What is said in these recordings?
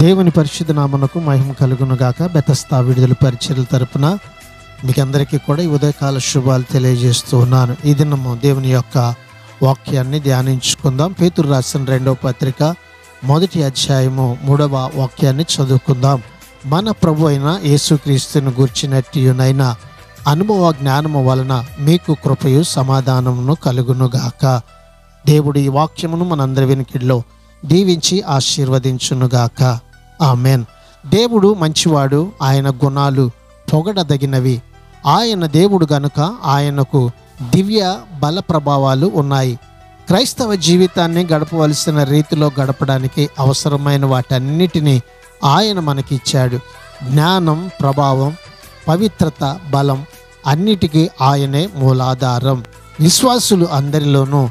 దేవుని పరిశుద్ధ నామమునకు మహిమ కలుగును గాక. బెతస్తా విడుదల పరిచర్యల తరపున మీకు అందరికీ కూడా ఈ ఉదయకాల శుభాలు తెలియజేస్తూ ఉన్నాను. ఈ దినము దేవుని యొక్క వాక్యాన్ని ధ్యానించుకుందాం. పేతురు రాసిన 2వ పత్రిక 1వ అధ్యాయము 3వ వాక్యాన్ని చదువుకుందాం. మన ప్రభు అయిన యేసుక్రీస్తును గూర్చినట్టియునైన అనుభవ జ్ఞానము వలన మీకు కృపయు సమాధానమును కలుగునుగాక. దేవుడు ఈ వాక్యమును మనందరి వెనుకల్లో దీవించి ఆశీర్వదించునుగాక. ఆమెన్. దేవుడు మంచివాడు, ఆయన గుణాలు పొగడదగినవి. ఆయన దేవుడు గనుక ఆయనకు దివ్య బల ప్రభావాలు ఉన్నాయి. క్రైస్తవ జీవితాన్ని గడపవలసిన రీతిలో గడపడానికి అవసరమైన వాటన్నిటినీ ఆయన మనకిచ్చాడు. జ్ఞానం, ప్రభావం, పవిత్రత, బలం అన్నిటికీ ఆయనే మూలాధారం. విశ్వాసులు అందరిలోనూ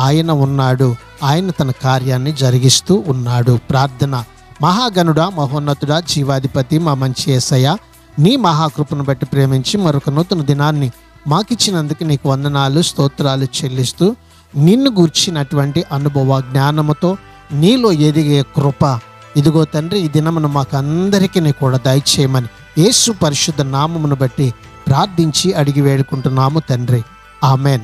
ఆయన ఉన్నాడు. ఆయన తన కార్యాన్ని జరిగిస్తూ ఉన్నాడు. ప్రార్థన. మహాగణుడా, మహోన్నతుడా, జీవాధిపతి, మా మంచి యేసయ్య, నీ మహాకృపను బట్టి ప్రేమించి మరొక నూతన దినాన్ని మాకిచ్చినందుకు నీకు వందనాలు, స్తోత్రాలు చెల్లిస్తూ నిన్ను గూర్చినటువంటి అనుభవ జ్ఞానముతో నీలో ఎదిగే కృప ఇదిగో తండ్రి, ఈ దినమును మాకు అందరికీ కూడా దయచేయమని యేసు పరిశుద్ధ నామమును బట్టి ప్రార్థించి అడిగి వేడుకుంటున్నాము తండ్రి. ఆమెన్.